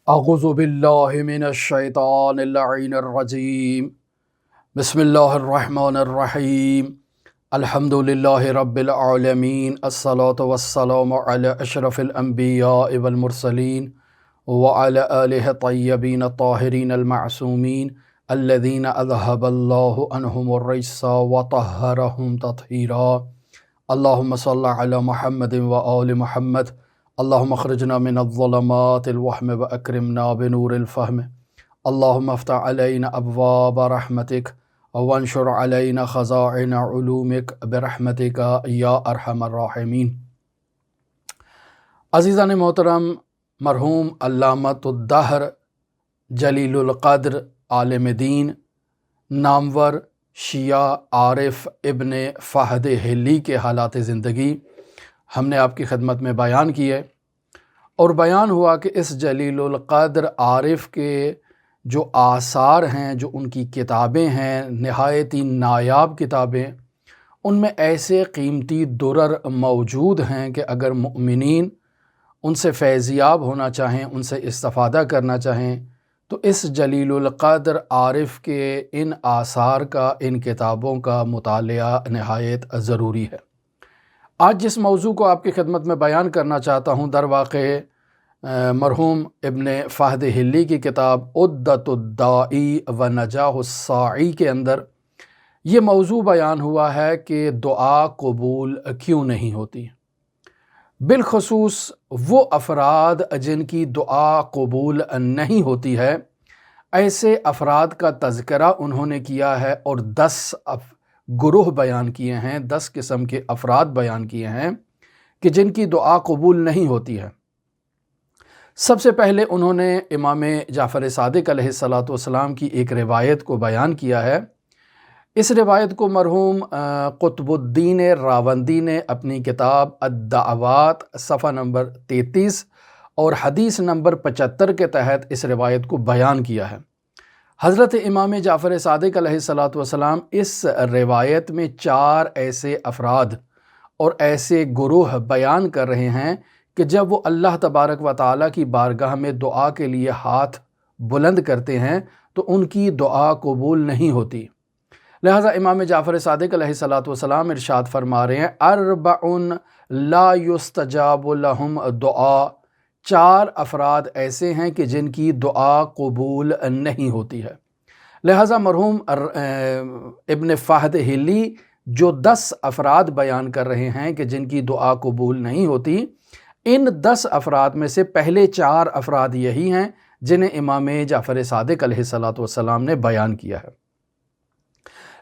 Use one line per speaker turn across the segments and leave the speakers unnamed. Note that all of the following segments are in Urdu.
اعوذ باللہ من الشیطان اللعین الرجیم بسم اللہ الرحمن الرحیم الحمد للہ رب العالمین الصلاة والسلام علی اشرف الانبیاء والمرسلین وعلی آلہ طیبین الطاہرین المعصومین الذین اذہب اللہ عنہم الرجس وطہرہم تطہیرا اللہم صل علی محمد وآل محمد اللہم اخرجنا من الظلمات الوہم واکرمنا بنور الفہم اللہم افتح علینا ابواب رحمتک وانشر علینا خزائن علومک برحمتک یا ارحم الراحمین۔ عزیزان محترم، مرحوم علامۃ الدہر جلیل القدر عالم دین نامور شیعہ عارف ابن فہد حلی کے حالات زندگی ہم نے آپ کی خدمت میں بیان کیے، اور بیان ہوا کہ اس جلیل القدر عارف کے جو آثار ہیں، جو ان کی کتابیں ہیں، نہایت ہی نایاب کتابیں، ان میں ایسے قیمتی درر موجود ہیں کہ اگر مؤمنین ان سے فیضیاب ہونا چاہیں، ان سے استفادہ کرنا چاہیں، تو اس جلیل القدر عارف کے ان آثار کا، ان کتابوں کا مطالعہ نہایت ضروری ہے۔ آج جس موضوع کو آپ کی خدمت میں بیان کرنا چاہتا ہوں، در واقع مرحوم ابن فہد حلی کی کتاب عدۃ الداعی و نجاح الساعی کے اندر یہ موضوع بیان ہوا ہے کہ دعا قبول کیوں نہیں ہوتی، بالخصوص وہ افراد جن کی دعا قبول نہیں ہوتی ہے، ایسے افراد کا تذکرہ انہوں نے کیا ہے اور 10 گروہ بیان کیے ہیں، 10 قسم کے افراد بیان کیے ہیں کہ جن کی دعا قبول نہیں ہوتی ہے۔ سب سے پہلے انہوں نے امام جعفر صادق علیہ السلام کی ایک روایت کو بیان کیا ہے۔ اس روایت کو مرحوم قطب الدین راوندی نے اپنی کتاب الدعوات صفحہ نمبر 33 اور حدیث نمبر 75 کے تحت اس روایت کو بیان کیا ہے۔ حضرت امام جعفر صادق علیہ السلام اس روایت میں 4 ایسے افراد اور ایسے گروہ بیان کر رہے ہیں کہ جب وہ اللہ تبارک و تعالیٰ کی بارگاہ میں دعا کے لیے ہاتھ بلند کرتے ہیں تو ان کی دعا قبول نہیں ہوتی۔ لہٰذا امام جعفر صادق علیہ السلام ارشاد فرما رہے ہیں، اربع لا یستجاب لہم دعا، 4 افراد ایسے ہیں کہ جن کی دعا قبول نہیں ہوتی ہے۔ لہٰذا مرحوم ابن فہد حلی جو 10 افراد بیان کر رہے ہیں کہ جن کی دعا قبول نہیں ہوتی، ان 10 افراد میں سے پہلے 4 افراد یہی ہیں جنہیں امام جعفر صادق علیہ السلام نے بیان کیا ہے۔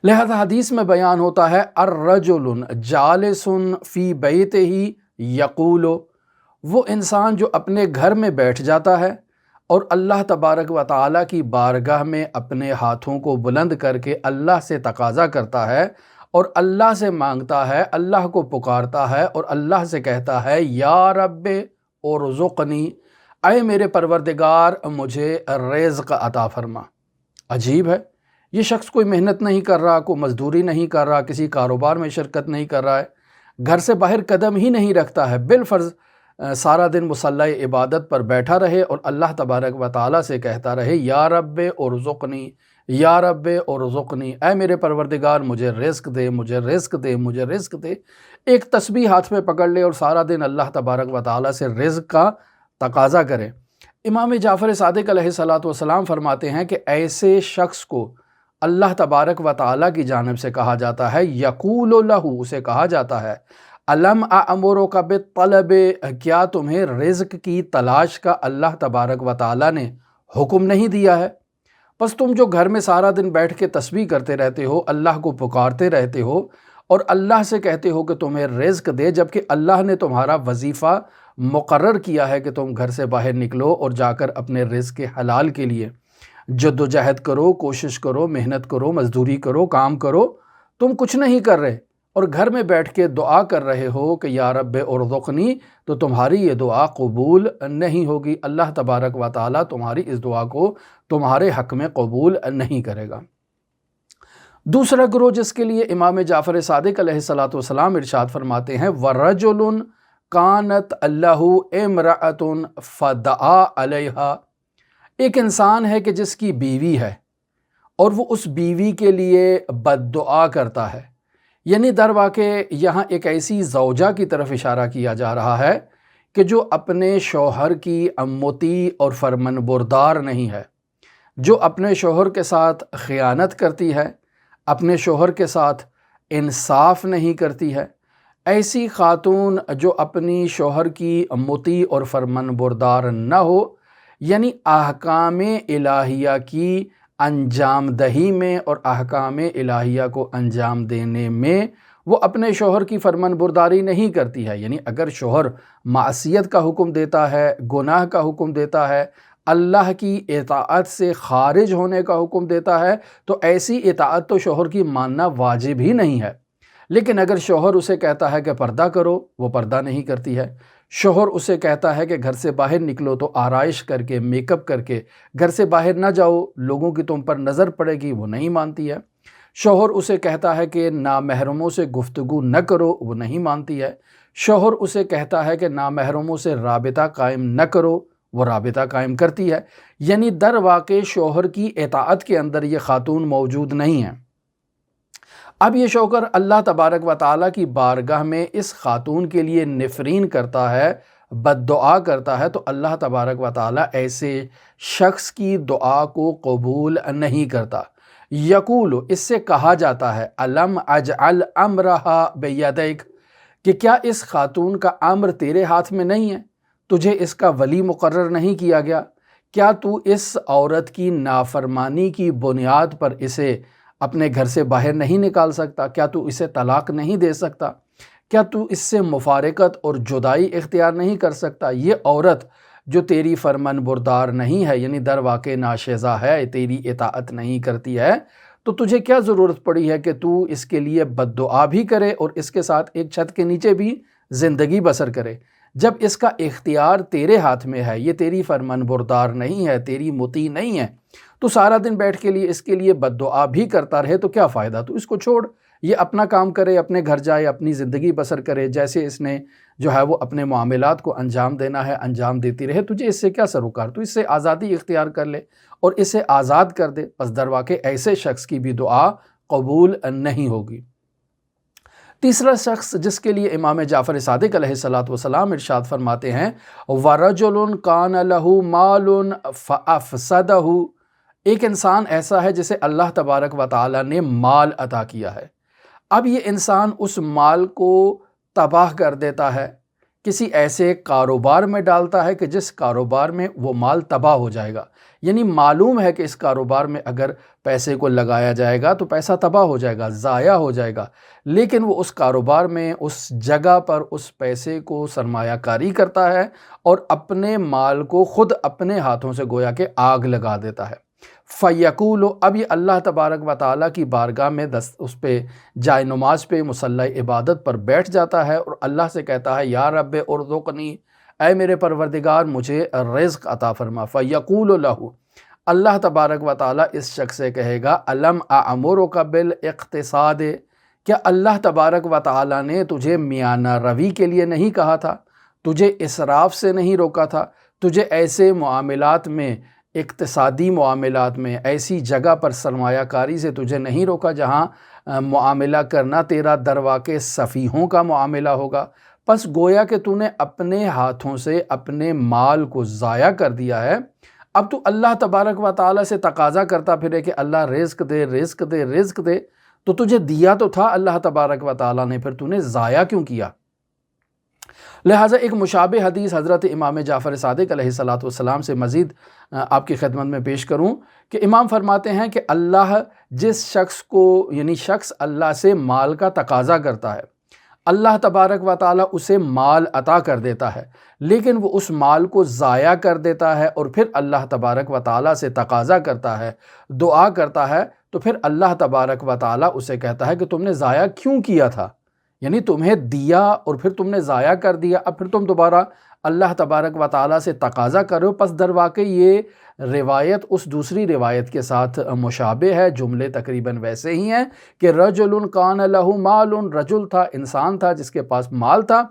لہذا حدیث میں بیان ہوتا ہے، الرجل جالس فی بیتہ یقول، وہ انسان جو اپنے گھر میں بیٹھ جاتا ہے اور اللہ تبارک و تعالیٰ کی بارگاہ میں اپنے ہاتھوں کو بلند کر کے اللہ سے تقاضا کرتا ہے اور اللہ سے مانگتا ہے، اللہ کو پکارتا ہے اور اللہ سے کہتا ہے، یا رب ارزقنی، اے میرے پروردگار مجھے رزق عطا فرما۔ عجیب ہے، یہ شخص کوئی محنت نہیں کر رہا، کوئی مزدوری نہیں کر رہا، کسی کاروبار میں شرکت نہیں کر رہا ہے، گھر سے باہر قدم ہی نہیں رکھتا ہے، بالفرض سارا دن مصلی عبادت پر بیٹھا رہے اور اللہ تبارک و تعالیٰ سے کہتا رہے، یا رب ارزقنی، یا رب ارزقنی، اے میرے پروردگار مجھے رزق دے، مجھے رزق دے، مجھے رزق دے۔ ایک تسبیح ہاتھ میں پکڑ لے اور سارا دن اللہ تبارک و تعالیٰ سے رزق کا تقاضا کرے۔ امام جعفر صادق علیہ السلام فرماتے ہیں کہ ایسے شخص کو اللہ تبارک و تعالیٰ کی جانب سے کہا جاتا ہے، یقول لہو، اسے کہا جاتا ہے، الم اامرک بالطلب، کیا تمہیں رزق کی تلاش کا اللہ تبارک و تعالیٰ نے حکم نہیں دیا ہے؟ بس تم جو گھر میں سارا دن بیٹھ کے تسبیح کرتے رہتے ہو، اللہ کو پکارتے رہتے ہو اور اللہ سے کہتے ہو کہ تمہیں رزق دے، جبکہ اللہ نے تمہارا وظیفہ مقرر کیا ہے کہ تم گھر سے باہر نکلو اور جا کر اپنے رزق حلال کے لیے جد و جہد کرو، کوشش کرو، محنت کرو، مزدوری کرو، کام کرو، تم کچھ نہیں کر رہے اور گھر میں بیٹھ کے دعا کر رہے ہو کہ یا رب ارزقنی، تو تمہاری یہ دعا قبول نہیں ہوگی، اللہ تبارک و تعالیٰ تمہاری اس دعا کو تمہارے حق میں قبول نہیں کرے گا۔ دوسرا گروہ جس کے لیے امام جعفر صادق علیہ السلام ارشاد فرماتے ہیں، وَرَجُلٌ كَانَتْ لَهُ امْرَأَةٌ فَدَعَا عَلَيْهَا، ایک انسان ہے کہ جس کی بیوی ہے اور وہ اس بیوی کے لیے بد دعا کرتا ہے، یعنی در واقع یہاں ایک ایسی زوجہ کی طرف اشارہ کیا جا رہا ہے کہ جو اپنے شوہر کی مطیع اور فرمان بردار نہیں ہے، جو اپنے شوہر کے ساتھ خیانت کرتی ہے، اپنے شوہر کے ساتھ انصاف نہیں کرتی ہے۔ ایسی خاتون جو اپنی شوہر کی مطیع اور فرمان بردار نہ ہو، یعنی احکام الہیہ کی انجام دہی میں اور احکام الہیہ کو انجام دینے میں وہ اپنے شوہر کی فرمان برداری نہیں کرتی ہے، یعنی اگر شوہر معصیت کا حکم دیتا ہے، گناہ کا حکم دیتا ہے، اللہ کی اطاعت سے خارج ہونے کا حکم دیتا ہے، تو ایسی اطاعت تو شوہر کی ماننا واجب ہی نہیں ہے۔ لیکن اگر شوہر اسے کہتا ہے کہ پردہ کرو، وہ پردہ نہیں کرتی ہے۔ شوہر اسے کہتا ہے کہ گھر سے باہر نکلو تو آرائش کر کے، میک اپ کر کے گھر سے باہر نہ جاؤ، لوگوں کی تم پر نظر پڑے گی، وہ نہیں مانتی ہے۔ شوہر اسے کہتا ہے کہ نامحرموں سے گفتگو نہ کرو، وہ نہیں مانتی ہے۔ شوہر اسے کہتا ہے کہ نامحرموں سے رابطہ قائم نہ کرو، وہ رابطہ قائم کرتی ہے۔ یعنی در واقع شوہر کی اطاعت کے اندر یہ خاتون موجود نہیں ہے۔ اب یہ شوہر اللہ تبارک و تعالیٰ کی بارگاہ میں اس خاتون کے لیے نفرین کرتا ہے، بد دعا کرتا ہے، تو اللہ تبارک و تعالیٰ ایسے شخص کی دعا کو قبول نہیں کرتا۔ یقول، اس سے کہا جاتا ہے، الم اجعل امرہا بیدیک، کہ کیا اس خاتون کا امر تیرے ہاتھ میں نہیں ہے؟ تجھے اس کا ولی مقرر نہیں کیا گیا؟ کیا تو اس عورت کی نافرمانی کی بنیاد پر اسے اپنے گھر سے باہر نہیں نکال سکتا؟ کیا تو اسے طلاق نہیں دے سکتا؟ کیا تو اس سے مفارقت اور جدائی اختیار نہیں کر سکتا؟ یہ عورت جو تیری فرمان بردار نہیں ہے، یعنی در واقع ناشیزہ ہے، تیری اطاعت نہیں کرتی ہے، تو تجھے کیا ضرورت پڑی ہے کہ تو اس کے لیے بد دعا بھی کرے اور اس کے ساتھ ایک چھت کے نیچے بھی زندگی بسر کرے؟ جب اس کا اختیار تیرے ہاتھ میں ہے، یہ تیری فرمان بردار نہیں ہے، تیری مطیع نہیں ہے، تو سارا دن بیٹھ کے لیے اس کے لیے بد دعا بھی کرتا رہے تو کیا فائدہ؟ تو اس کو چھوڑ، یہ اپنا کام کرے، اپنے گھر جائے، اپنی زندگی بسر کرے، جیسے اس نے جو ہے وہ اپنے معاملات کو انجام دینا ہے انجام دیتی رہے۔ تجھے اس سے کیا سروکار؟ تو اس سے آزادی اختیار کر لے اور اسے آزاد کر دے۔ پس در واقع ایسے شخص کی بھی دعا قبول نہیں ہوگی۔ تیسرا شخص جس کے لیے امام جعفر صادق علیہ السلام ارشاد فرماتے ہیں، وَرَجُلٌ كَانَ لَهُ مَالٌ فَأَفْسَدَهُ، ایک انسان ایسا ہے جسے اللہ تبارک و تعالیٰ نے مال عطا کیا ہے، اب یہ انسان اس مال کو تباہ کر دیتا ہے، کسی ایسے کاروبار میں ڈالتا ہے کہ جس کاروبار میں وہ مال تباہ ہو جائے گا، یعنی معلوم ہے کہ اس کاروبار میں اگر پیسے کو لگایا جائے گا تو پیسہ تباہ ہو جائے گا، ضائع ہو جائے گا، لیکن وہ اس کاروبار میں اس جگہ پر اس پیسے کو سرمایہ کاری کرتا ہے اور اپنے مال کو خود اپنے ہاتھوں سے گویا کہ آگ لگا دیتا ہے۔ فَيَقُولُ، اب یہ اللہ تبارک و تعالیٰ کی بارگاہ میں اس پہ جائے نماز پہ مصلی عبادت پر بیٹھ جاتا ہے اور اللہ سے کہتا ہے، یا رب ارزقنی، اے میرے پروردگار مجھے رزق عطا فرما۔ فَيَقُولُ لَهُ، اللہ تبارک و تعالیٰ اس شخص سے کہے گا، الم اَأْمُرُكَ بِالْاِقْتِصَادِ، کیا اللہ تبارک و تعالیٰ نے تجھے میانہ روی کے لیے نہیں کہا تھا؟ تجھے اسراف سے نہیں روکا تھا؟ تجھے ایسے معاملات میں، اقتصادی معاملات میں، ایسی جگہ پر سرمایہ کاری سے تجھے نہیں روکا جہاں معاملہ کرنا تیرا در واقع سفیہوں کا معاملہ ہوگا؟ پس گویا کہ تو نے اپنے ہاتھوں سے اپنے مال کو ضائع کر دیا ہے، اب تو اللہ تبارک و تعالیٰ سے تقاضا کرتا پھرے کہ اللہ رزق دے، رزق دے، رزق دے، تو تجھے دیا تو تھا اللہ تبارک و تعالیٰ نے، پھر تو نے ضائع کیوں کیا؟ لہٰذا ایک مشابہ حدیث حضرت امام جعفر صادق علیہ السلام سے مزید آپ کی خدمت میں پیش کروں کہ امام فرماتے ہیں کہ اللہ جس شخص کو، یعنی شخص اللہ سے مال کا تقاضا کرتا ہے، اللہ تبارک و تعالیٰ اسے مال عطا کر دیتا ہے، لیکن وہ اس مال کو ضائع کر دیتا ہے اور پھر اللہ تبارک و تعالیٰ سے تقاضا کرتا ہے، دعا کرتا ہے، تو پھر اللہ تبارک و تعالیٰ اسے کہتا ہے کہ تم نے ضائع کیوں کیا تھا؟ یعنی تمہیں دیا اور پھر تم نے ضائع کر دیا، اب پھر تم دوبارہ اللہ تبارک و تعالیٰ سے تقاضا کرو۔ پس در واقع یہ روایت اس دوسری روایت کے ساتھ مشابہ ہے، جملے تقریباً ویسے ہی ہیں کہ رجل کان لہ مال، رجل تھا، انسان تھا جس کے پاس مال تھا،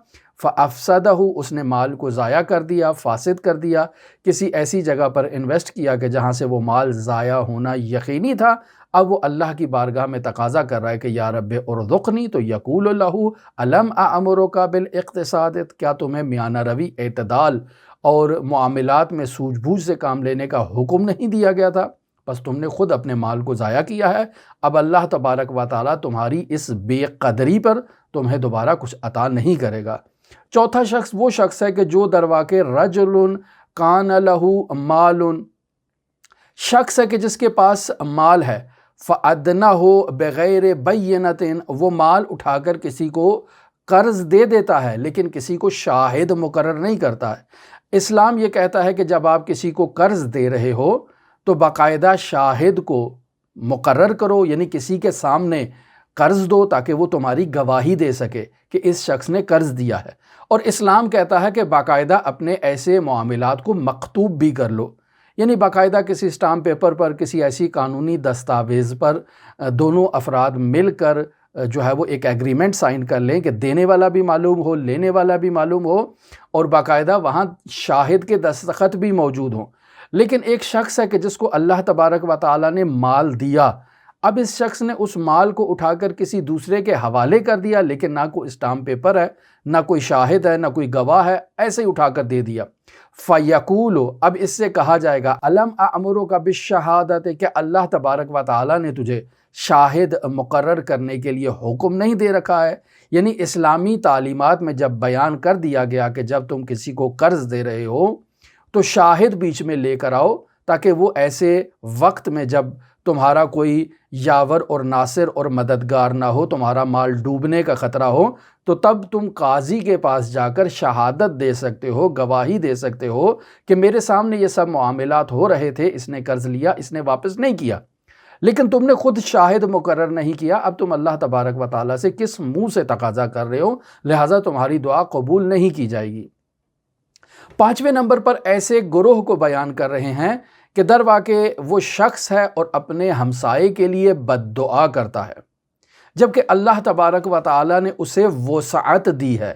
فَأَفْسَدَهُ، اس نے مال کو ضائع کر دیا، فاسد کر دیا، کسی ایسی جگہ پر انویسٹ کیا کہ جہاں سے وہ مال ضائع ہونا یقینی تھا۔ اب وہ اللہ کی بارگاہ میں تقاضا کر رہا ہے کہ یا رب ارزقنی، تو یقول لہ الم اامرک بالاقتصاد، کیا تمہیں میانہ روی، اعتدال اور معاملات میں سوجھ بوجھ سے کام لینے کا حکم نہیں دیا گیا تھا؟ بس تم نے خود اپنے مال کو ضائع کیا ہے۔ اب اللہ تبارک و تعالیٰ تمہاری اس بے قدری پر تمہیں دوبارہ کچھ عطا نہیں کرے گا۔ چوتھا شخص وہ شخص ہے کہ جو درواقع رجل کان لہ مال، شخص ہے کہ جس کے پاس مال ہے، فَأَدْنَهُ بغیر بینۃ، وہ مال اٹھا کر کسی کو قرض دے دیتا ہے لیکن کسی کو شاہد مقرر نہیں کرتا ہے۔ اسلام یہ کہتا ہے کہ جب آپ کسی کو قرض دے رہے ہو تو باقاعدہ شاہد کو مقرر کرو، یعنی کسی کے سامنے قرض دو تاکہ وہ تمہاری گواہی دے سکے کہ اس شخص نے قرض دیا ہے۔ اور اسلام کہتا ہے کہ باقاعدہ اپنے ایسے معاملات کو مکتوب بھی کر لو، یعنی باقاعدہ کسی اسٹامپ پیپر پر، کسی ایسی قانونی دستاویز پر دونوں افراد مل کر جو ہے وہ ایک ایگریمنٹ سائن کر لیں کہ دینے والا بھی معلوم ہو، لینے والا بھی معلوم ہو، اور باقاعدہ وہاں شاہد کے دستخط بھی موجود ہوں۔ لیکن ایک شخص ہے کہ جس کو اللہ تبارک و تعالیٰ نے مال دیا، اب اس شخص نے اس مال کو اٹھا کر کسی دوسرے کے حوالے کر دیا، لیکن نہ کوئی اسٹامپ پیپر ہے، نہ کوئی شاہد ہے، نہ کوئی گواہ ہے، ایسے ہی اٹھا کر دے دیا۔ فَيَقُولُ، اب اس سے کہا جائے گا الم اَأْمُرُكَ بِالشَّهَادَةِ، کہ اللہ تبارک و تعالیٰ نے تجھے شاہد مقرر کرنے کے لیے حکم نہیں دے رکھا ہے؟ یعنی اسلامی تعلیمات میں جب بیان کر دیا گیا کہ جب تم کسی کو قرض دے رہے ہو تو شاہد بیچ میں لے کر آؤ، تاکہ وہ ایسے وقت میں جب تمہارا کوئی یاور اور ناصر اور مددگار نہ ہو، تمہارا مال ڈوبنے کا خطرہ ہو، تو تب تم قاضی کے پاس جا کر شہادت دے سکتے ہو، گواہی دے سکتے ہو کہ میرے سامنے یہ سب معاملات ہو رہے تھے، اس نے قرض لیا، اس نے واپس نہیں کیا، لیکن تم نے خود شاہد مقرر نہیں کیا۔ اب تم اللہ تبارک و تعالیٰ سے کس منہ سے تقاضا کر رہے ہو؟ لہٰذا تمہاری دعا قبول نہیں کی جائے گی۔ پانچویں نمبر پر ایسے گروہ کو بیان کر رہے ہیں کہ در واقع وہ شخص ہے اور اپنے ہمسائے کے لیے بد دعا کرتا ہے، جبکہ اللہ تبارک و تعالیٰ نے اسے وسعت دی ہے،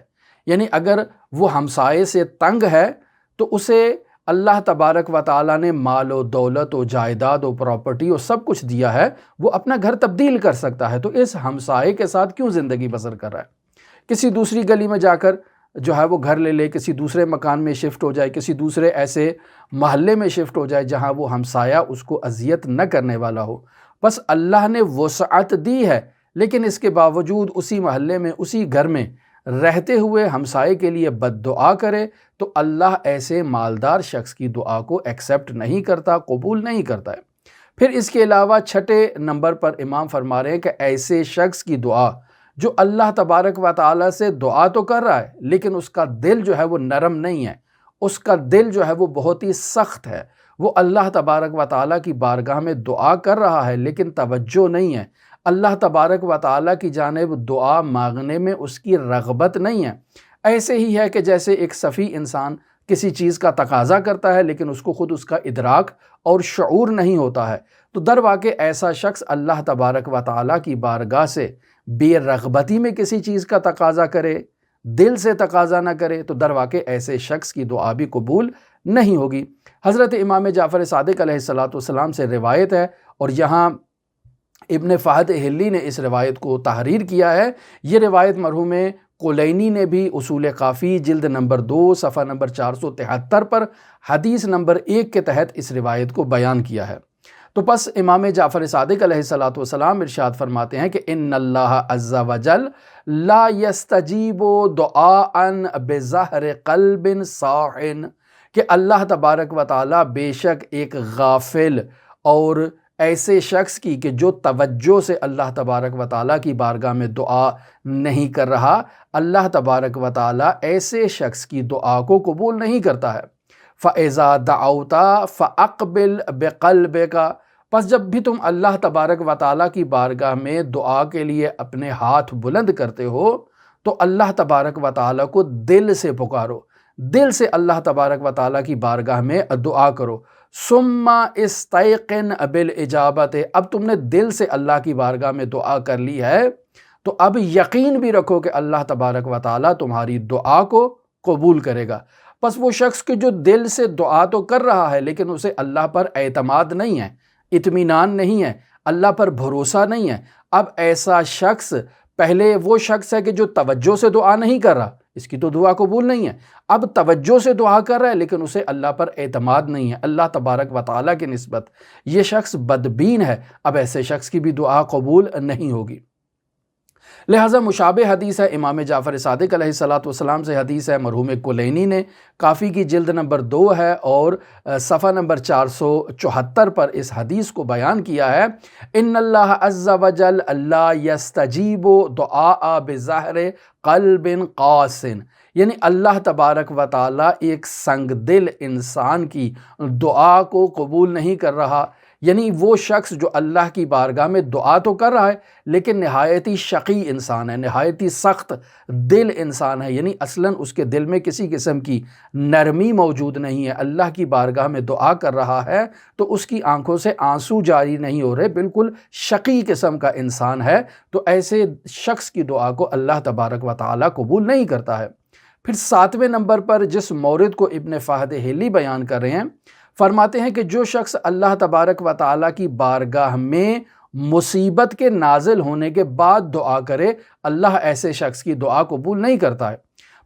یعنی اگر وہ ہمسائے سے تنگ ہے تو اسے اللہ تبارک و تعالیٰ نے مال و دولت و جائیداد و پراپرٹی و سب کچھ دیا ہے، وہ اپنا گھر تبدیل کر سکتا ہے، تو اس ہمسائے کے ساتھ کیوں زندگی بسر کر رہا ہے؟ کسی دوسری گلی میں جا کر جو ہے وہ گھر لے لے، کسی دوسرے مکان میں شفٹ ہو جائے، کسی دوسرے ایسے محلے میں شفٹ ہو جائے جہاں وہ ہمسایہ اس کو اذیت نہ کرنے والا ہو۔ بس اللہ نے وسعت دی ہے، لیکن اس کے باوجود اسی محلے میں، اسی گھر میں رہتے ہوئے ہمسائے کے لیے بد دعا کرے تو اللہ ایسے مالدار شخص کی دعا کو ایکسیپٹ نہیں کرتا، قبول نہیں کرتا ہے۔ پھر اس کے علاوہ چھٹے نمبر پر امام فرما رہے ہیں کہ ایسے شخص کی دعا جو اللہ تبارک و تعالیٰ سے دعا تو کر رہا ہے لیکن اس کا دل جو ہے وہ نرم نہیں ہے، اس کا دل جو ہے وہ بہت ہی سخت ہے، وہ اللہ تبارک و تعالیٰ کی بارگاہ میں دعا کر رہا ہے لیکن توجہ نہیں ہے، اللہ تبارک و تعالیٰ کی جانب دعا مانگنے میں اس کی رغبت نہیں ہے۔ ایسے ہی ہے کہ جیسے ایک سفی انسان کسی چیز کا تقاضا کرتا ہے لیکن اس کو خود اس کا ادراک اور شعور نہیں ہوتا ہے، تو در واقع ایسا شخص اللہ تبارک و تعالیٰ کی بارگاہ سے بے رغبتی میں کسی چیز کا تقاضا کرے، دل سے تقاضا نہ کرے، تو در واقع ایسے شخص کی دعا بھی قبول نہیں ہوگی۔ حضرت امام جعفر صادق علیہ السلام سے روایت ہے، اور یہاں ابن فہد حلی نے اس روایت کو تحریر کیا ہے۔ یہ روایت مرحوم کلینی نے بھی اصول کافی جلد نمبر 2 صفحہ نمبر 473 پر حدیث نمبر 1 کے تحت اس روایت کو بیان کیا ہے۔ تو پس امام جعفر صادق علیہ السلام ارشاد فرماتے ہیں کہ ان اللہ عز وجل لا یستجیب دعاء بظہر قلب صاح، کہ اللہ تبارک و تعالیٰ بے شک ایک غافل اور ایسے شخص کی کہ جو توجہ سے اللہ تبارک و تعالیٰ کی بارگاہ میں دعا نہیں کر رہا، اللہ تبارک و تعالیٰ ایسے شخص کی دعا کو قبول نہیں کرتا ہے۔ فَإِذَا دَعَوْتَ فَأَقْبِلْ بِقَلْبِكَ، پس جب بھی تم اللہ تبارک و تعالیٰ کی بارگاہ میں دعا کے لیے اپنے ہاتھ بلند کرتے ہو تو اللہ تبارک و تعالیٰ کو دل سے پکارو، دل سے اللہ تبارک و تعالیٰ کی بارگاہ میں دعا کرو۔ ثم استیقن بالاجابت، اب تم نے دل سے اللہ کی بارگاہ میں دعا کر لی ہے تو اب یقین بھی رکھو کہ اللہ تبارک و تعالیٰ تمہاری دعا کو قبول کرے گا۔ بس وہ شخص کہ جو دل سے دعا تو کر رہا ہے لیکن اسے اللہ پر اعتماد نہیں ہے، اطمینان نہیں ہے، اللہ پر بھروسہ نہیں ہے، اب ایسا شخص پہلے وہ شخص ہے کہ جو توجہ سے دعا نہیں کر رہا، اس کی تو دعا قبول نہیں ہے، اب توجہ سے دعا کر رہا ہے لیکن اسے اللہ پر اعتماد نہیں ہے، اللہ تبارک و تعالیٰ کی نسبت، یہ شخص بدبین ہے، اب ایسے شخص کی بھی دعا قبول نہیں ہوگی۔ لہٰذا مشابہ حدیث ہے، امام جعفر صادق علیہ السلام سے حدیث ہے، مرحوم کلینی نے کافی کی جلد نمبر 2 ہے اور صفحہ نمبر 474 پر اس حدیث کو بیان کیا ہے، ان اللہ عز وجل لا یستجیب دعاء بظاہر قلب قاس، یعنی اللہ تبارک و تعالیٰ ایک سنگ دل انسان کی دعا کو قبول نہیں کر رہا، یعنی وہ شخص جو اللہ کی بارگاہ میں دعا تو کر رہا ہے لیکن نہایتی شقی انسان ہے، نہایتی سخت دل انسان ہے، یعنی اصلاً اس کے دل میں کسی قسم کی نرمی موجود نہیں ہے، اللہ کی بارگاہ میں دعا کر رہا ہے تو اس کی آنکھوں سے آنسو جاری نہیں ہو رہے، بالکل شقی قسم کا انسان ہے، تو ایسے شخص کی دعا کو اللہ تبارک و تعالیٰ قبول نہیں کرتا ہے۔ پھر 7ویں نمبر پر جس مورد کو ابن فہد حلی بیان کر رہے ہیں، فرماتے ہیں کہ جو شخص اللہ تبارک و تعالیٰ کی بارگاہ میں مصیبت کے نازل ہونے کے بعد دعا کرے، اللہ ایسے شخص کی دعا قبول نہیں کرتا ہے۔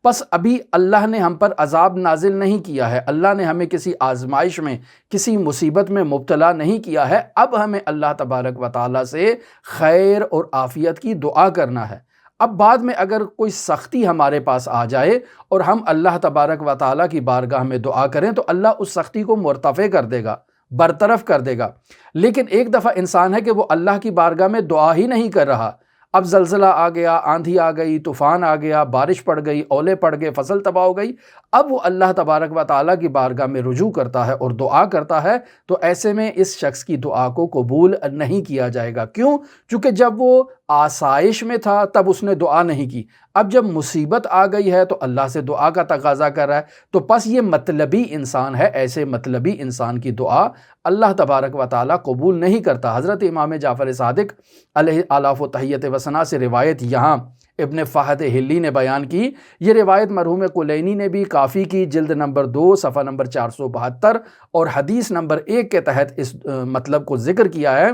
بس ابھی اللہ نے ہم پر عذاب نازل نہیں کیا ہے، اللہ نے ہمیں کسی آزمائش میں کسی مصیبت میں مبتلا نہیں کیا ہے، اب ہمیں اللہ تبارک و تعالیٰ سے خیر اور عافیت کی دعا کرنا ہے۔ اب بعد میں اگر کوئی سختی ہمارے پاس آ جائے اور ہم اللہ تبارک و تعالیٰ کی بارگاہ میں دعا کریں تو اللہ اس سختی کو مرتفع کر دے گا، برطرف کر دے گا۔ لیکن ایک دفعہ انسان ہے کہ وہ اللہ کی بارگاہ میں دعا ہی نہیں کر رہا، اب زلزلہ آ گیا، آندھی آ گئی، طوفان آ گیا، بارش پڑ گئی، اولے پڑ گئے، فصل تباہ ہو گئی، اب وہ اللہ تبارک و تعالیٰ کی بارگاہ میں رجوع کرتا ہے اور دعا کرتا ہے، تو ایسے میں اس شخص کی دعا کو قبول نہیں کیا جائے گا۔ کیوں؟ چونکہ جب وہ آسائش میں تھا تب اس نے دعا نہیں کی، اب جب مصیبت آ گئی ہے تو اللہ سے دعا کا تقاضا کر رہا ہے، تو پس یہ مطلبی انسان ہے، ایسے مطلبی انسان کی دعا اللہ تبارک و تعالیٰ قبول نہیں کرتا۔ حضرت امام جعفر صادق علیہ آلاف و تحیت و ثنا سے روایت یہاں ابن فہد حلی نے بیان کی، یہ روایت مرحوم کلینی نے بھی کافی کی جلد نمبر 2 صفحہ نمبر 472 اور حدیث نمبر 1 کے تحت اس مطلب کو ذکر کیا ہے۔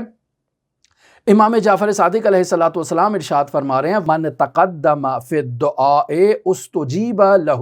امام جعفر صادق علیہ السلام ارشاد فرما رہے ہیں، من تقدم فی الدعاء استجیب لہ،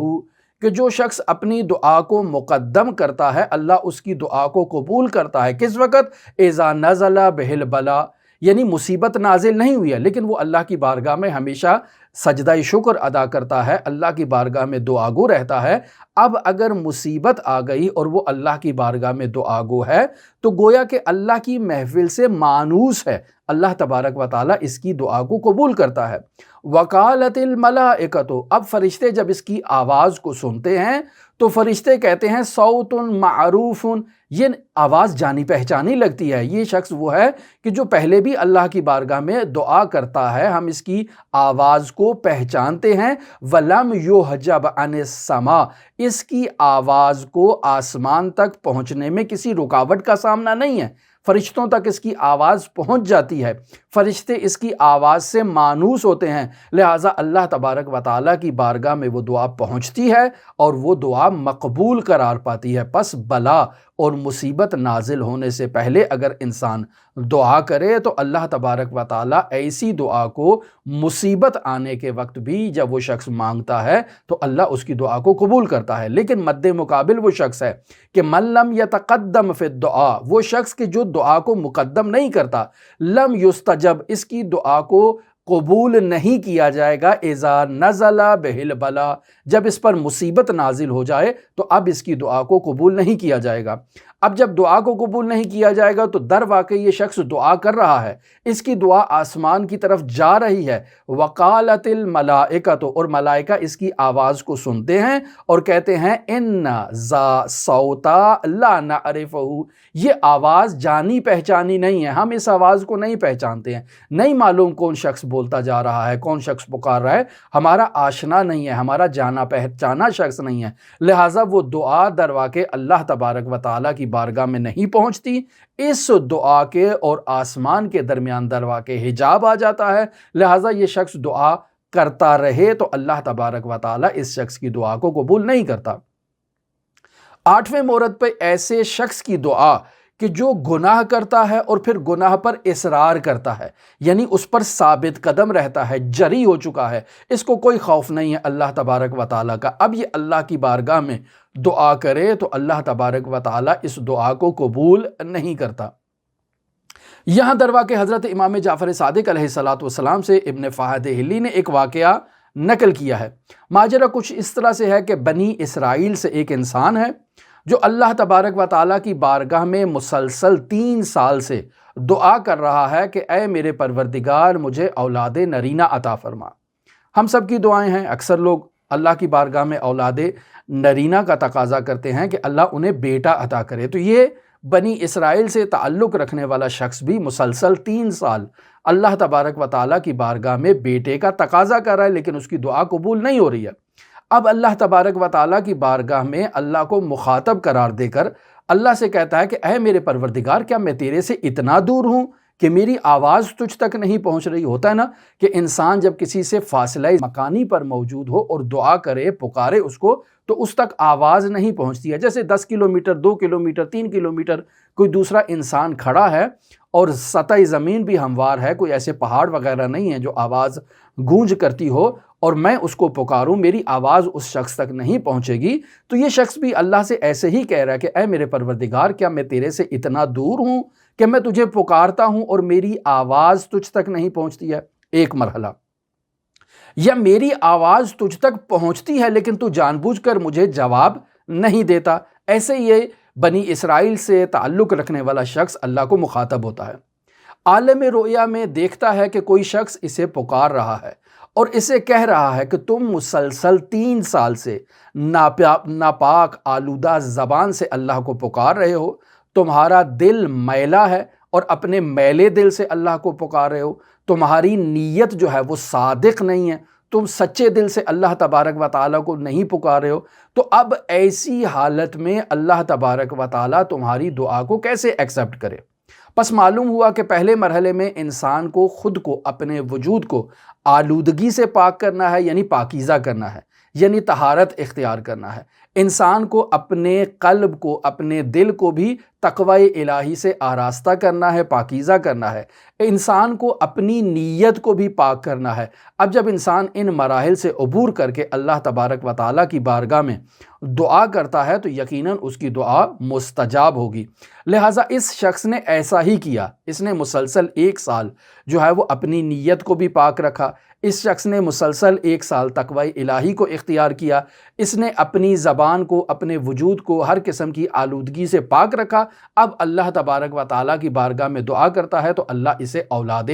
کہ جو شخص اپنی دعا کو مقدم کرتا ہے اللہ اس کی دعا کو قبول کرتا ہے۔ کس وقت؟ اذا نزل بہ البلاء، یعنی مصیبت نازل نہیں ہوئی ہے لیکن وہ اللہ کی بارگاہ میں ہمیشہ سجدہ شکر ادا کرتا ہے، اللہ کی بارگاہ میں دعا گو رہتا ہے۔ اب اگر مصیبت آ گئی اور وہ اللہ کی بارگاہ میں دعا گو ہے تو گویا کہ اللہ کی محفل سے مانوس ہے، اللہ تبارک و تعالیٰ اس کی دعا کو قبول کرتا ہے۔ وقالت الملائکۃ، اب فرشتے جب اس کی آواز کو سنتے ہیں تو فرشتے کہتے ہیں صوت معروف، یہ آواز جانی پہچانی لگتی ہے، یہ شخص وہ ہے کہ جو پہلے بھی اللہ کی بارگاہ میں دعا کرتا ہے، ہم اس کی آواز کو پہچانتے ہیں۔ ولم یحجب عن السماء، اس کی آواز کو آسمان تک پہنچنے میں کسی رکاوٹ کا سامنا نہیں ہے، فرشتوں تک اس کی آواز پہنچ جاتی ہے، فرشتے اس کی آواز سے مانوس ہوتے ہیں، لہٰذا اللہ تبارک و تعالیٰ کی بارگاہ میں وہ دعا پہنچتی ہے اور وہ دعا مقبول قرار پاتی ہے۔ پس بلا اور مصیبت نازل ہونے سے پہلے اگر انسان دعا کرے تو اللہ تبارک و تعالیٰ ایسی دعا کو مصیبت آنے کے وقت بھی جب وہ شخص مانگتا ہے تو اللہ اس کی دعا کو قبول کرتا ہے۔ لیکن مد مقابل وہ شخص ہے کہ من لم یتقدم فی الدعاء، وہ شخص کہ جو دعا کو مقدم نہیں کرتا، لم یستجب، اس کی دعا کو قبول نہیں کیا جائے گا۔ اذا نزل بہ البلاء، جب اس پر مصیبت نازل ہو جائے تو اب اس کی دعا کو قبول نہیں کیا جائے گا۔ اب جب دعا کو قبول نہیں کیا جائے گا تو در واقع یہ شخص دعا کر رہا ہے، اس کی دعا آسمان کی طرف جا رہی ہے۔ وقالت الملائکۃ، اور ملائکہ اس کی آواز کو سنتے ہیں اور کہتے ہیں ان ذا صوتا لا نعرفہ، یہ آواز جانی پہچانی نہیں ہے، ہم اس آواز کو نہیں پہچانتے ہیں، نہیں معلوم کون شخص بولتا جا رہا ہے، کون شخص پکار رہا ہے، ہمارا آشنا نہیں ہے، ہمارا جانا جانا پہچانا شخص نہیں ہے، لہٰذا وہ دعا در واقع اللہ تبارک و تعالیٰ کی بارگاہ میں نہیں پہنچتی، اس دعا کے اور آسمان کے درمیان در واقع حجاب آ جاتا ہے، لہٰذا یہ شخص دعا کرتا رہے تو اللہ تبارک و تعالیٰ اس شخص کی دعا کو قبول نہیں کرتا۔ 8ویں مورد پہ ایسے شخص کی دعا کہ جو گناہ کرتا ہے اور پھر گناہ پر اصرار کرتا ہے، یعنی اس پر ثابت قدم رہتا ہے، جری ہو چکا ہے، اس کو کوئی خوف نہیں ہے اللہ تبارک و تعالیٰ کا، اب یہ اللہ کی بارگاہ میں دعا کرے تو اللہ تبارک و تعالیٰ اس دعا کو قبول نہیں کرتا۔ یہاں در واقع حضرت امام جعفر صادق علیہ السلام سے ابن فہد حلی نے ایک واقعہ نقل کیا ہے۔ ماجرا کچھ اس طرح سے ہے کہ بنی اسرائیل سے ایک انسان ہے جو اللہ تبارک و تعالیٰ کی بارگاہ میں مسلسل 3 سال سے دعا کر رہا ہے کہ اے میرے پروردگار مجھے اولاد نرینہ عطا فرما۔ ہم سب کی دعائیں ہیں، اکثر لوگ اللہ کی بارگاہ میں اولاد نرینہ کا تقاضا کرتے ہیں کہ اللہ انہیں بیٹا عطا کرے، تو یہ بنی اسرائیل سے تعلق رکھنے والا شخص بھی مسلسل 3 سال اللہ تبارک و تعالیٰ کی بارگاہ میں بیٹے کا تقاضا کر رہا ہے، لیکن اس کی دعا قبول نہیں ہو رہی ہے۔ اب اللہ تبارک و تعالیٰ کی بارگاہ میں اللہ کو مخاطب قرار دے کر اللہ سے کہتا ہے کہ اے میرے پروردگار کیا میں تیرے سے اتنا دور ہوں کہ میری آواز تجھ تک نہیں پہنچ رہی؟ ہوتا ہے نا کہ انسان جب کسی سے فاصلہ مکانی پر موجود ہو اور دعا کرے، پکارے اس کو، تو اس تک آواز نہیں پہنچتی ہے۔ جیسے 10 کلومیٹر، 2 کلومیٹر، 3 کلومیٹر کوئی دوسرا انسان کھڑا ہے اور سطح زمین بھی ہموار ہے، کوئی ایسے پہاڑ وغیرہ نہیں ہے جو آواز گونج کرتی ہو، اور میں اس کو پکاروں میری آواز اس شخص تک نہیں پہنچے گی، تو یہ شخص بھی اللہ سے ایسے ہی کہہ رہا ہے کہ اے میرے پروردگار کیا میں تیرے سے اتنا دور ہوں کہ میں تجھے پکارتا ہوں اور میری آواز تجھ تک نہیں پہنچتی ہے؟ ایک مرحلہ، یا میری آواز تجھ تک پہنچتی ہے لیکن تو جان بوجھ کر مجھے جواب نہیں دیتا۔ ایسے یہ بنی اسرائیل سے تعلق رکھنے والا شخص اللہ کو مخاطب ہوتا ہے، عالم رؤیا میں دیکھتا ہے کہ کوئی شخص اسے پکار رہا ہے اور اسے کہہ رہا ہے کہ تم مسلسل 3 سال سے ناپاک آلودہ زبان سے اللہ کو پکار رہے ہو، تمہارا دل میلا ہے اور اپنے میلے دل سے اللہ کو پکار رہے ہو، تمہاری نیت جو ہے وہ صادق نہیں ہے، تم سچے دل سے اللہ تبارک و تعالیٰ کو نہیں پکار رہے ہو، تو اب ایسی حالت میں اللہ تبارک و تعالیٰ تمہاری دعا کو کیسے ایکسیپٹ کرے؟ پس معلوم ہوا کہ پہلے مرحلے میں انسان کو خود کو، اپنے وجود کو آلودگی سے پاک کرنا ہے، یعنی پاکیزہ کرنا ہے، یعنی طہارت اختیار کرنا ہے۔ انسان کو اپنے قلب کو، اپنے دل کو بھی تقوی الہی سے آراستہ کرنا ہے، پاکیزہ کرنا ہے۔ انسان کو اپنی نیت کو بھی پاک کرنا ہے۔ اب جب انسان ان مراحل سے عبور کر کے اللہ تبارک و تعالیٰ کی بارگاہ میں دعا کرتا ہے تو یقیناً اس کی دعا مستجاب ہوگی۔ لہٰذا اس شخص نے ایسا ہی کیا، اس نے مسلسل 1 سال جو ہے وہ اپنی نیت کو بھی پاک رکھا، اس شخص نے مسلسل 1 سال تقوی الہی کو اختیار کیا، اس نے اپنی زبان کو، اپنے وجود کو ہر قسم کی آلودگی سے پاک رکھا۔ اب اللہ تبارک و تعالیٰ کی بارگاہ میں دعا کرتا ہے تو اللہ اسے اولاد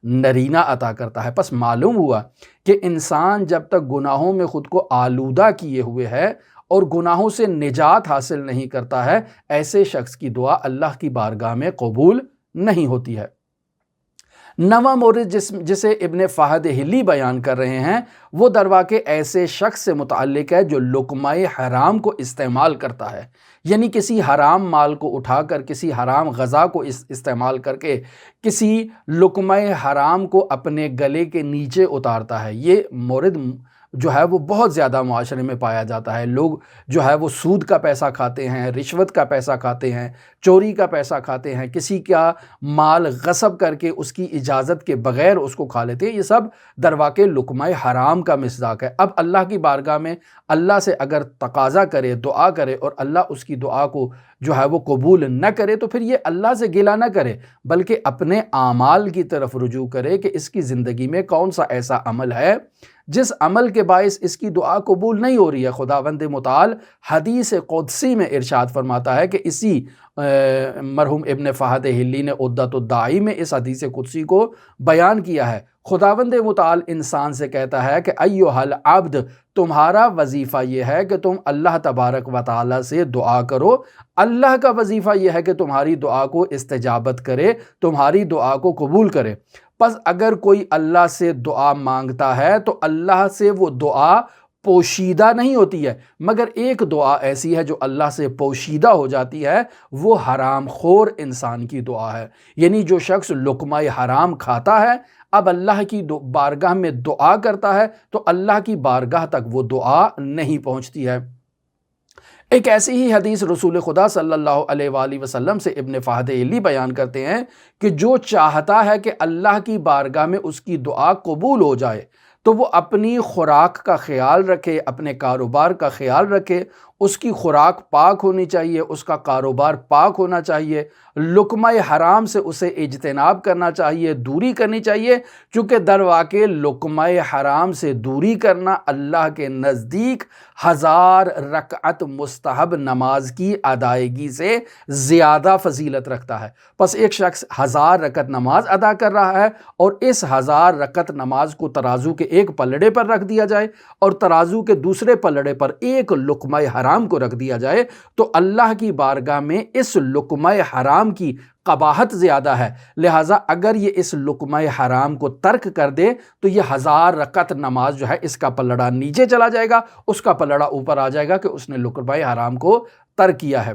نرینہ عطا کرتا ہے۔ پس معلوم ہوا کہ انسان جب تک گناہوں میں خود کو آلودہ کیے ہوئے ہے اور گناہوں سے نجات حاصل نہیں کرتا ہے، ایسے شخص کی دعا اللہ کی بارگاہ میں قبول نہیں ہوتی ہے۔ 9واں مورد جسے ابن فہد حلی بیان کر رہے ہیں وہ در واقع ایسے شخص سے متعلق ہے جو لقمہ حرام کو استعمال کرتا ہے، یعنی کسی حرام مال کو اٹھا کر، کسی حرام غذا کو استعمال کر کے کسی لقمہ حرام کو اپنے گلے کے نیچے اتارتا ہے۔ یہ مورد جو ہے وہ بہت زیادہ معاشرے میں پایا جاتا ہے۔ لوگ جو ہے وہ سود کا پیسہ کھاتے ہیں، رشوت کا پیسہ کھاتے ہیں، چوری کا پیسہ کھاتے ہیں، کسی کا مال غصب کر کے اس کی اجازت کے بغیر اس کو کھا لیتے ہیں۔ یہ سب در واقع لقمہ حرام کا مصداق ہے۔ اب اللہ کی بارگاہ میں اللہ سے اگر تقاضا کرے، دعا کرے اور اللہ اس کی دعا کو جو ہے وہ قبول نہ کرے تو پھر یہ اللہ سے گلہ نہ کرے بلکہ اپنے اعمال کی طرف رجوع کرے کہ اس کی زندگی میں کون سا ایسا عمل ہے جس عمل کے باعث اس کی دعا قبول نہیں ہو رہی ہے۔ خداوند متعال حدیث قدسی میں ارشاد فرماتا ہے کہ اسی مرحوم ابن فہد حلی نے عدۃ الداعی میں اس حدیث قدسی کو بیان کیا ہے۔ خداوند متعال انسان سے کہتا ہے کہ ایھا العبد، تمہارا وظیفہ یہ ہے کہ تم اللہ تبارک و تعالیٰ سے دعا کرو، اللہ کا وظیفہ یہ ہے کہ تمہاری دعا کو استجابت کرے، تمہاری دعا کو قبول کرے۔ پس اگر کوئی اللہ سے دعا مانگتا ہے تو اللہ سے وہ دعا پوشیدہ نہیں ہوتی ہے، مگر ایک دعا ایسی ہے جو اللہ سے پوشیدہ ہو جاتی ہے، وہ حرام خور انسان کی دعا ہے۔ یعنی جو شخص لقمہ حرام کھاتا ہے، اب اللہ کی بارگاہ میں دعا کرتا ہے تو اللہ کی بارگاہ تک وہ دعا نہیں پہنچتی ہے۔ ایک ایسی ہی حدیث رسول خدا صلی اللہ علیہ وآلہ وسلم سے ابن فہد حلی بیان کرتے ہیں کہ جو چاہتا ہے کہ اللہ کی بارگاہ میں اس کی دعا قبول ہو جائے تو وہ اپنی خوراک کا خیال رکھے، اپنے کاروبار کا خیال رکھے، اس کی خوراک پاک ہونی چاہیے، اس کا کاروبار پاک ہونا چاہیے، لقمہ حرام سے اسے اجتناب کرنا چاہیے، دوری کرنی چاہیے، چونکہ در واقع لقمہ حرام سے دوری کرنا اللہ کے نزدیک 1000 رکعت مستحب نماز کی ادائیگی سے زیادہ فضیلت رکھتا ہے۔ پس ایک شخص 1000 رکعت نماز ادا کر رہا ہے اور اس 1000 رکعت نماز کو ترازو کے ایک پلڑے پر رکھ دیا جائے اور ترازو کے دوسرے پلڑے پر ایک لقمہ حرام کو رکھ دیا جائے تو اللہ کی بارگاہ میں اس لقمہ حرام کی قباحت زیادہ ہے، لہٰذا اگر یہ اس لقمہ حرام کو ترک کر دے تو یہ 1000 رکعت نماز جو ہے اس کا پلڑا نیچے چلا جائے گا، اس کا پلڑا اوپر آ جائے گا کہ اس نے لقمہ حرام کو ترک کیا ہے۔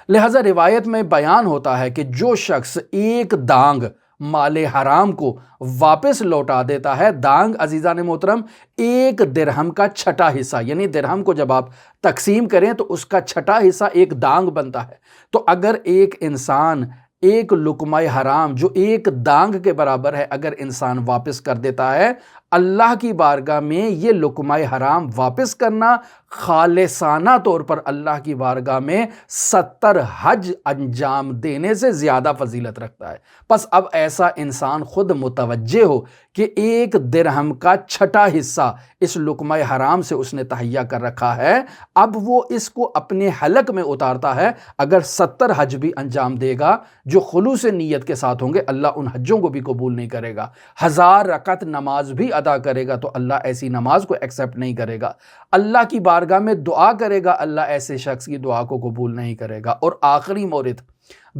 لہٰذا روایت میں بیان ہوتا ہے کہ جو شخص ایک دانگ مال حرام کو واپس لوٹا دیتا ہے، دانگ عزیزان محترم 1 درہم کا چھٹا حصہ، یعنی درہم کو جب آپ تقسیم کریں تو اس کا چھٹا حصہ ایک دانگ بنتا ہے، تو اگر ایک انسان ایک لقمہ حرام جو ایک دانگ کے برابر ہے اگر انسان واپس کر دیتا ہے، اللہ کی بارگاہ میں یہ لقمہ حرام واپس کرنا خالصانہ طور پر اللہ کی بارگاہ میں 70 حج انجام دینے سے زیادہ فضیلت رکھتا ہے۔ پس اب ایسا انسان خود متوجہ ہو کہ 1 درہم کا چھٹا حصہ اس لقمہ حرام سے اس نے تہیہ کر رکھا ہے، اب وہ اس کو اپنے حلق میں اتارتا ہے، اگر 70 حج بھی انجام دے گا جو خلوص نیت کے ساتھ ہوں گے، اللہ ان حجوں کو بھی قبول نہیں کرے گا۔ 1000 رکعت نماز بھی ادا کرے گا تو اللہ ایسی نماز کو ایکسیپٹ نہیں کرے گا، اللہ کی بارگاہ میں دعا کرے گا، اللہ ایسے شخص کی دعا کو قبول نہیں کرے گا۔ اور آخری مورد،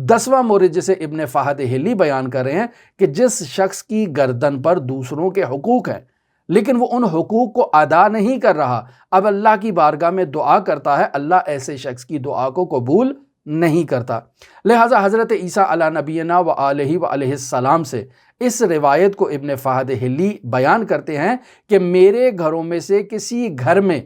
10واں مورد جسے ابن فہد حلی بیان کر رہے ہیں کہ جس شخص کی گردن پر دوسروں کے حقوق ہیں لیکن وہ ان حقوق کو ادا نہیں کر رہا، اب اللہ کی بارگاہ میں دعا کرتا ہے، اللہ ایسے شخص کی دعا کو قبول نہیں کرتا۔ لہٰذا حضرت عیسیٰ علی نبینا و آلہ و علیہ السلام سے اس روایت کو ابن فہد حلی بیان کرتے ہیں کہ میرے گھروں میں سے کسی گھر میں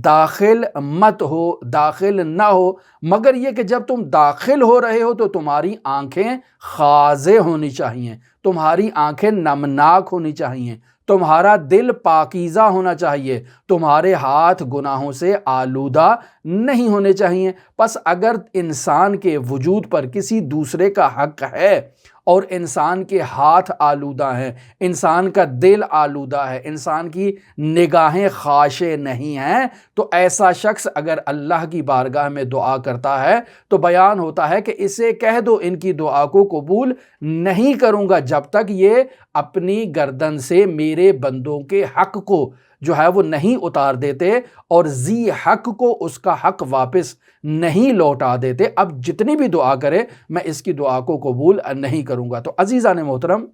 داخل مت ہو، داخل نہ ہو، مگر یہ کہ جب تم داخل ہو رہے ہو تو تمہاری آنکھیں خاضع ہونی چاہیے، تمہاری آنکھیں نمناک ہونی چاہیے، تمہارا دل پاکیزہ ہونا چاہیے، تمہارے ہاتھ گناہوں سے آلودہ نہیں ہونے چاہیے۔ پس اگر انسان کے وجود پر کسی دوسرے کا حق ہے اور انسان کے ہاتھ آلودہ ہیں، انسان کا دل آلودہ ہے، انسان کی نگاہیں خاشع نہیں ہیں، تو ایسا شخص اگر اللہ کی بارگاہ میں دعا کرتا ہے تو بیان ہوتا ہے کہ اسے کہہ دو ان کی دعا کو قبول نہیں کروں گا جب تک یہ اپنی گردن سے میرے بندوں کے حق کو جو ہے وہ نہیں اتار دیتے اور ذی حق کو اس کا حق واپس نہیں لوٹا دیتے۔ اب جتنی بھی دعا کرے میں اس کی دعا کو قبول نہیں کروں گا۔ تو عزیزان محترم،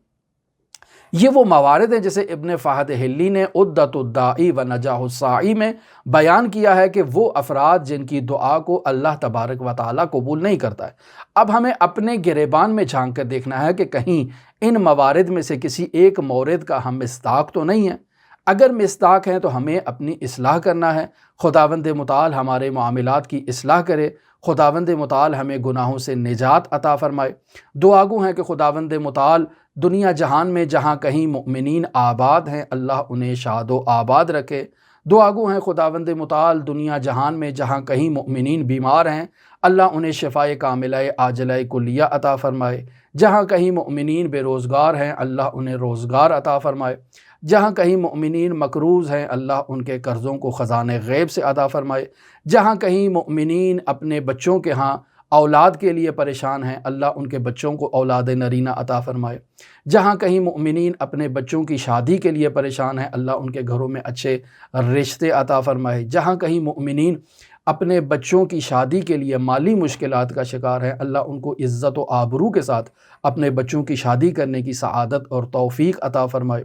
یہ وہ موارد ہیں جسے ابن فہد حلی نے عدت الداعی و نجاح الساعی میں بیان کیا ہے کہ وہ افراد جن کی دعا کو اللہ تبارک و تعالیٰ قبول نہیں کرتا ہے۔ اب ہمیں اپنے گریبان میں جھانک کر دیکھنا ہے کہ کہیں ان موارد میں سے کسی ایک مورد کا ہم مصداق تو نہیں ہے۔ اگر مصداق ہیں تو ہمیں اپنی اصلاح کرنا ہے، خداوند متعال ہمارے معاملات کی اصلاح کرے، خداوند متعال ہمیں گناہوں سے نجات عطا فرمائے۔ دعا گو ہیں کہ خداوند متعال دنیا جہان میں جہاں کہیں مؤمنین آباد ہیں اللہ انہیں شاد و آباد رکھے۔ دعا گو ہیں خداوند متعال دنیا جہان میں جہاں کہیں مؤمنین بیمار ہیں اللہ انہیں شفائے کاملہ عاجلہ کلیہ عطا فرمائے۔ جہاں کہیں مؤمنین بے روزگار ہیں اللہ انہیں روزگار عطا فرمائے۔ جہاں کہیں مؤمنین مقروض ہیں اللہ ان کے قرضوں کو خزانہ غیب سے عطا فرمائے۔ جہاں کہیں مؤمنین اپنے بچوں کے ہاں اولاد کے لیے پریشان ہیں اللہ ان کے بچوں کو اولاد نرینہ عطا فرمائے۔ جہاں کہیں مؤمنین اپنے بچوں کی شادی کے لیے پریشان ہیں اللہ ان کے گھروں میں اچھے رشتے عطا فرمائے۔ جہاں کہیں مؤمنین اپنے بچوں کی شادی کے لیے مالی مشکلات کا شکار ہیں اللہ ان کو عزت و آبرو کے ساتھ اپنے بچوں کی شادی کرنے کی سعادت اور توفیق عطا فرمائے۔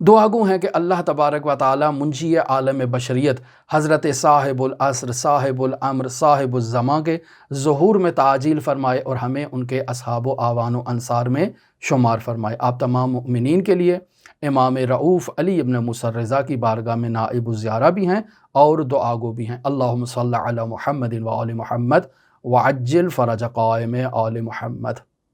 دعا گو ہیں کہ اللہ تبارک و تعالی منشی عالم بشریت حضرت صاحب العصر صاحب الامر صاحب الزمان کے ظہور میں تعجیل فرمائے اور ہمیں ان کے اصحاب و اعوان و انصار میں شمار فرمائے۔ آپ تمام مؤمنین کے لیے امام رؤوف علی ابن موسیٰ رضا کی بارگاہ میں نائب الزیارہ بھی ہیں اور دعا گو بھی ہیں۔ اللہم صلی علی محمد و آل محمد وعجل فرج قائم آل محمد۔